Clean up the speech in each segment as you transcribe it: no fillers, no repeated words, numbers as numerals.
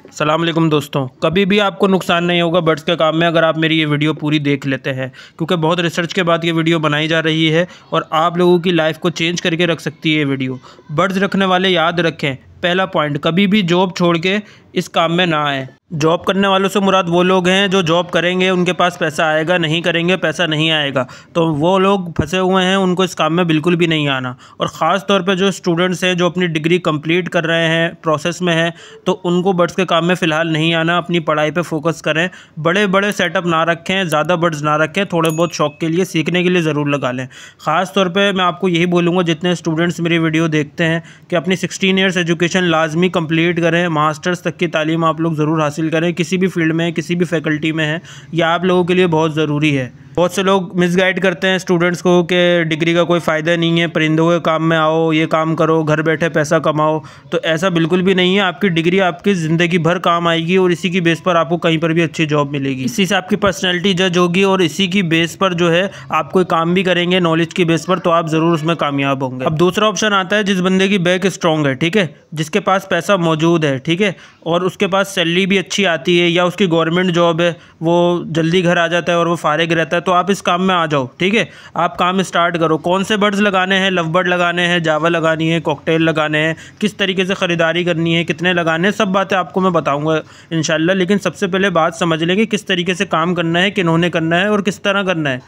अस्सलाम वालेकुम दोस्तों, कभी भी आपको नुकसान नहीं होगा बर्ड्स के काम में अगर आप मेरी ये वीडियो पूरी देख लेते हैं, क्योंकि बहुत रिसर्च के बाद ये वीडियो बनाई जा रही है और आप लोगों की लाइफ को चेंज करके रख सकती है ये वीडियो। बर्ड्स रखने वाले याद रखें, पहला पॉइंट, कभी भी जॉब छोड़ के इस काम में ना आए। जॉब करने वालों से मुराद वो लोग हैं जो जॉब करेंगे उनके पास पैसा आएगा, नहीं करेंगे पैसा नहीं आएगा, तो वो लोग फंसे हुए हैं, उनको इस काम में बिल्कुल भी नहीं आना। और ख़ास तौर पे जो स्टूडेंट्स हैं जो अपनी डिग्री कंप्लीट कर रहे हैं, प्रोसेस में हैं, तो उनको बर्ड्स के काम में फ़िलहाल नहीं आना, अपनी पढ़ाई पे फोकस करें। बड़े बड़े सेटअप ना रखें, ज़्यादा बर्ड्स ना रखें, थोड़े बहुत शौक के लिए, सीखने के लिए ज़रूर लगा लें। ख़ास तौर पर मैं आपको यही बोलूँगा जितने स्टूडेंट्स मेरी वीडियो देखते हैं कि अपनी 16 ईयर्स एजुकेशन लाजमी कंप्लीट करें, मास्टर्स तक की तालीम आप लोग ज़रूर हासिल करें। किसी भी फील्ड में, किसी भी फैकल्टी में है, यह आप लोगों के लिए बहुत ज़रूरी है। बहुत से लोग मिसगाइड करते हैं स्टूडेंट्स को कि डिग्री का कोई फ़ायदा नहीं है, परिंदों के काम में आओ, ये काम करो, घर बैठे पैसा कमाओ। तो ऐसा बिल्कुल भी नहीं है। आपकी डिग्री आपकी ज़िंदगी भर काम आएगी और इसी की बेस पर आपको कहीं पर भी अच्छी जॉब मिलेगी। इसी से आपकी पर्सनैलिटी जज होगी और इसी की बेस पर जो है आप कोई काम भी करेंगे नॉलेज की बेस पर, तो आप ज़रूर उसमें कामयाब होंगे। अब दूसरा ऑप्शन आता है जिस बंदे की बैक स्ट्रॉन्ग है, ठीक है, जिसके पास पैसा मौजूद है, ठीक है, और उसके पास सैलरी भी अच्छी आती है या उसकी गवर्नमेंट जॉब है, वो जल्दी घर आ जाता है और वो फारिग रहता है, तो आप इस काम में आ जाओ। ठीक है, आप काम स्टार्ट करो। कौन से बर्ड्स लगाने हैं, लव बर्ड लगाने हैं, जावा लगानी है, कॉकटेल लगाने हैं, किस तरीके से ख़रीदारी करनी है, कितने लगाने हैं, सब बातें आपको मैं बताऊंगा इंशाल्लाह। लेकिन सबसे पहले बात समझ लेंगे किस तरीके से काम करना है, किन्होंने करना है और किस तरह करना है।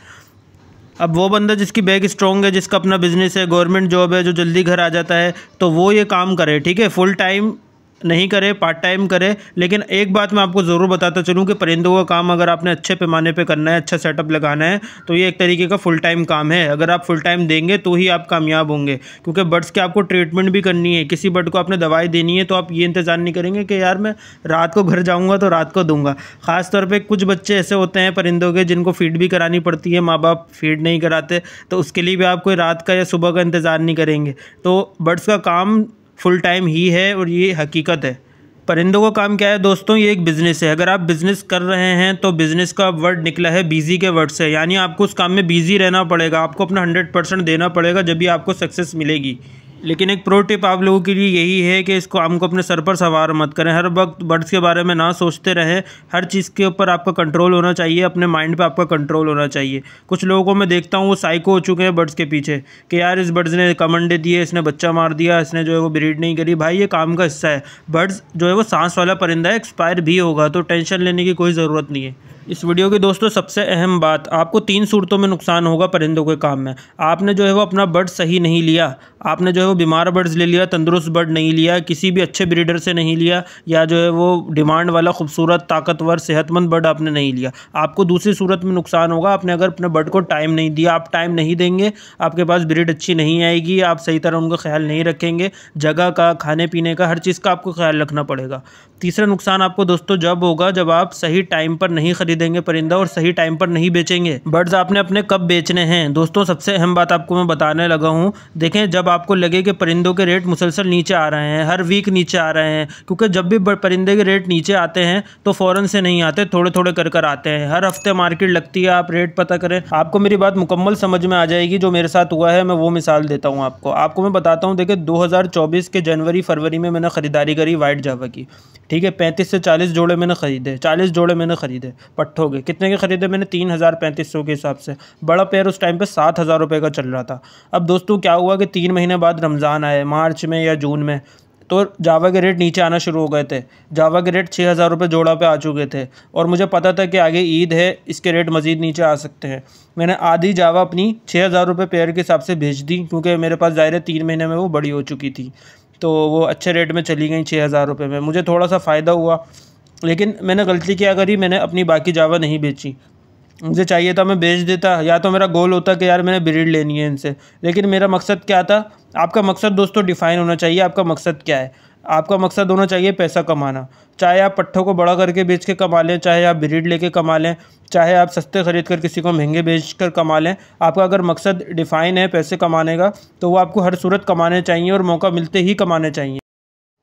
अब वो बंदा जिसकी बैक स्ट्रॉन्ग है, जिसका अपना बिजनेस है, गवर्नमेंट जॉब है, जो जल्दी घर आ जाता है, तो वो ये काम करे। ठीक है, फुल टाइम नहीं करे, पार्ट टाइम करे। लेकिन एक बात मैं आपको ज़रूर बताता चलूँ कि परिंदों का काम अगर आपने अच्छे पैमाने पे करना है, अच्छा सेटअप लगाना है, तो ये एक तरीके का फुल टाइम काम है। अगर आप फुल टाइम देंगे तो ही आप कामयाब होंगे, क्योंकि बर्ड्स की आपको ट्रीटमेंट भी करनी है। किसी बर्ड को आपने दवाई देनी है तो आप ये इंतज़ार नहीं करेंगे कि यार मैं रात को घर जाऊँगा तो रात को दूंगा। ख़ासतौर पर कुछ बच्चे ऐसे होते हैं परिंदों के जिनको फीड भी करानी पड़ती है, माँ बाप फीड नहीं कराते, तो उसके लिए भी आप कोई रात का या सुबह का इंतज़ार नहीं करेंगे। तो बर्ड्स का काम फुल टाइम ही है और ये हकीकत है। परिंदों का काम क्या है दोस्तों, ये एक बिज़नेस है। अगर आप बिज़नेस कर रहे हैं तो बिज़नेस का वर्ड निकला है बिज़ी के वर्ड से, यानी आपको उस काम में बिज़ी रहना पड़ेगा, आपको अपना 100% देना पड़ेगा, जब भी आपको सक्सेस मिलेगी। लेकिन एक प्रो टिप आप लोगों के लिए यही है कि इसको काम को अपने सर पर सवार मत करें। हर वक्त बर्ड्स के बारे में ना सोचते रहें, हर चीज़ के ऊपर आपका कंट्रोल होना चाहिए, अपने माइंड पे आपका कंट्रोल होना चाहिए। कुछ लोगों को मैं देखता हूँ वो साइको हो चुके हैं बर्ड्स के पीछे कि यार इस बर्ड्स ने कम अंडे दिए, इसने बच्चा मार दिया, इसने जो है वो ब्रीड नहीं करी। भाई ये काम का हिस्सा है। बर्ड्स जो है वो सांस वाला परिंदा है, एक्सपायर भी होगा, तो टेंशन लेने की कोई ज़रूरत नहीं है। इस वीडियो की दोस्तों सबसे अहम बात, आपको 3 सूरतों में नुकसान होगा परिंदों के काम में। आपने जो है वो अपना बर्ड सही नहीं लिया, आपने जो है वो बीमार बर्ड्स ले लिया, तंदुरुस्त बर्ड नहीं लिया, किसी भी अच्छे ब्रीडर से नहीं लिया, या जो है वो डिमांड वाला खूबसूरत ताकतवर सेहतमंद बर्ड आपने नहीं लिया। आपको दूसरी सूरत में नुकसान होगा, आपने अगर अपने बर्ड को टाइम नहीं दिया। आप टाइम नहीं देंगे, आपके पास ब्रीड अच्छी नहीं आएगी, आप सही तरह उनका ख्याल नहीं रखेंगे, जगह का, खाने पीने का, हर चीज़ का आपको ख्याल रखना पड़ेगा। तीसरा नुकसान आपको दोस्तों जब होगा जब आप सही टाइम पर नहीं खरीदेंगे परिंदा और सही टाइम पर नहीं बेचेंगे। बर्ड्स आपने अपने कब बेचने हैं दोस्तों, सबसे अहम बात आपको मैं बताने लगा हूँ। देखें, जब आपको लगे कि परिंदों के रेट मुसलसल नीचे आ रहे हैं, हर वीक नीचे आ रहे हैं, क्योंकि जब भी परिंदे के रेट नीचे आते हैं तो फ़ौरन से नहीं आते, थोड़े थोड़े कर कर आते हैं। हर हफ्ते मार्केट लगती है, आप रेट पता करें, आपको मेरी बात मुकम्मल समझ में आ जाएगी। जो मेरे साथ हुआ है मैं वो मिसाल देता हूँ आपको मैं बताता हूँ। देखिए 2024 के जनवरी फरवरी में मैंने ख़रीदारी करी वाइट जावा की, ठीक है, 35 से 40 जोड़े मैंने ख़रीदे, 40 जोड़े मैंने ख़रीदे पट्ठों के। कितने के ख़रीदे मैंने? 3,3500 के हिसाब से। बड़ा पेयर उस टाइम पे 7,000 रुपये का चल रहा था। अब दोस्तों क्या हुआ कि 3 महीने बाद रमज़ान आए, मार्च में या जून में, तो जावा के रेट नीचे आना शुरू हो गए थे। जावा के रेट 6,000 रुपये जोड़ा पे आ चुके थे और मुझे पता था कि आगे ईद है, इसके रेट मज़ीद नीचे आ सकते हैं। मैंने आधी जावा अपनी 6,000 रुपये पेयर के हिसाब से भेज दी, क्योंकि मेरे पास ज़ाहिर है 3 महीने में वो बड़ी हो चुकी थी, तो वो अच्छे रेट में चली गई 6,000 रुपये में। मुझे थोड़ा सा फ़ायदा हुआ, लेकिन मैंने गलती क्या करी, मैंने अपनी बाकी जावा नहीं बेची। मुझे चाहिए था मैं बेच देता, या तो मेरा गोल होता कि यार मैंने ब्रीड लेनी है इनसे। लेकिन मेरा मकसद क्या था? आपका मकसद दोस्तों डिफ़ाइन होना चाहिए। आपका मकसद क्या है? आपका मकसद होना चाहिए पैसा कमाना। चाहे आप पट्ठों को बड़ा करके बेच के कमा लें, चाहे आप ब्रीड लेके कमा लें, चाहे आप सस्ते ख़रीद कर किसी को महंगे बेच कर कमा लें। आपका अगर मकसद डिफ़ाइन है पैसे कमाने का, तो वो आपको हर सूरत कमाने चाहिए और मौका मिलते ही कमाने चाहिए।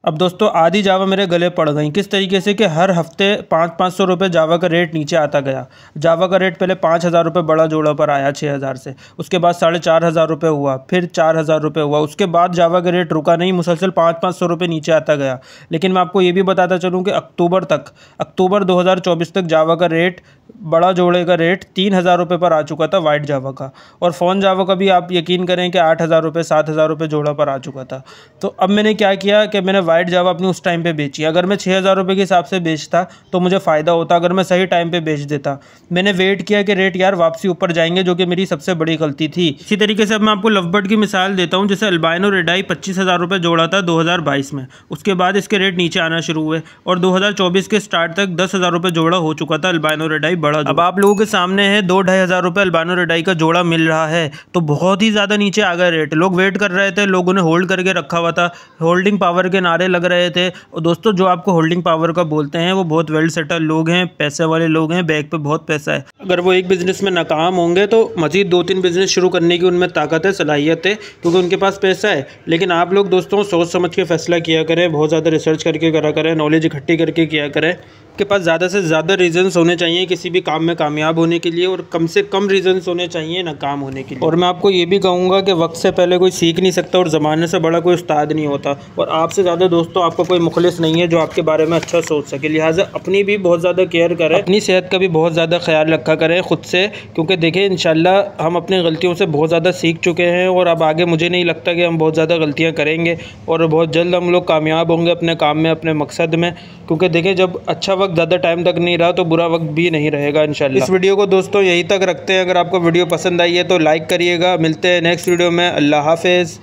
अब दोस्तों आधी जावा मेरे गले पड़ गई। किस तरीके से कि हर हफ्ते 500-500 रुपये जावा का रेट नीचे आता गया। जावा का रेट पहले 5,000 रुपये बड़ा जोड़ा पर आया 6,000 से, उसके बाद 4,500 रुपये हुआ, फिर 4,000 रुपये हुआ, उसके बाद जावा का रेट रुका नहीं, मुसलसल 500-500 रुपये नीचे आता गया। लेकिन मैं आपको ये भी बताता चलूँ कि अक्टूबर 2024 तक जावा का रेट, बड़ा जोड़े का रेट 3,000 रुपये पर आ चुका था वाइट जावा का, और फ़ोन जावा का भी आप यकीन करें कि 8,000 रुपये 7,000 रुपये जोड़ा पर आ चुका था। तो अब मैंने क्या किया कि मैंने वाइट जावा अपनी उस टाइम पे बेची। अगर मैं 6,000 रुपये के हिसाब से बेचता तो मुझे फ़ायदा होता, अगर मैं सही टाइम पे बेच देता। मैंने वेट किया कि रेट यार वापसी ऊपर जाएंगे, जो कि मेरी सबसे बड़ी गलती थी। इसी तरीके से अब मैं आपको लवबर्ड की मिसाल देता हूँ। जैसे अल्बाइनो रेडाई 25,000 रुपये जोड़ा था 2022 में, उसके बाद इसके रेट नीचे आना शुरू हुए और 2024 के स्टार्ट तक 10,000 रुपये जोड़ा हो चुका था अल्बाइनो रेडाई बड़ा। अब आप लोगों के सामने है 2-2.5 हज़ार रुपये अल्बाइनो रेडाई का जोड़ा मिल रहा है, तो बहुत ही ज़्यादा नीचे आ गया रेट। लोग वेट कर रहे थे, लोगों ने होल्ड करके रखा हुआ था, होल्डिंग पावर के नारे लग रहे थे। और दोस्तों जो आपको होल्डिंग पावर का बोलते हैं वो बहुत वेल सेटल लोग हैं, पैसे वाले लोग हैं, बैग पे बहुत पैसा है। अगर वो एक बिज़नेस में नाकाम होंगे तो मज़ीद 2-3 बिज़नेस शुरू करने की उनमें ताकत है, सलाहियत है, क्योंकि उनके पास पैसा है। लेकिन आप लोग दोस्तों सोच समझ के फैसला किया करें, बहुत ज़्यादा रिसर्च करके करा करें, नॉलेज इकट्ठी करके किया करें। आपके पास ज़्यादा से ज़्यादा रीजंस होने चाहिए किसी भी काम में कामयाब होने के लिए, और कम से कम रीजंस होने चाहिए नाकाम होने के लिए। और मैं आपको ये भी कहूँगा कि वक्त से पहले कोई सीख नहीं सकता और ज़माने से बड़ा कोई उस्ताद नहीं होता, और आपसे ज़्यादा दोस्तों आपका कोई मुखलिस नहीं है जो आपके बारे में अच्छा सोच सके। लिहाजा अपनी भी बहुत ज़्यादा केयर करें, अपनी सेहत का भी बहुत ज़्यादा ख्याल रखा करें खुद से, क्योंकि देखिए इंशाल्लाह हम अपनी गलतियों से बहुत ज़्यादा सीख चुके हैं, और अब आगे मुझे नहीं लगता कि हम बहुत ज़्यादा गलतियाँ करेंगे, और बहुत जल्द हम लोग कामयाब होंगे अपने काम में, अपने मकसद में। क्योंकि देखिए जब अच्छा वक्त ज़्यादा टाइम तक नहीं रहा तो बुरा वक्त भी नहीं रहेगा इंशाल्लाह। इस वीडियो को दोस्तों यहीं तक रखते हैं। अगर आपको वीडियो पसंद आई है तो लाइक करिएगा। मिलते हैं नेक्स्ट वीडियो में। अल्लाह हाफिज़।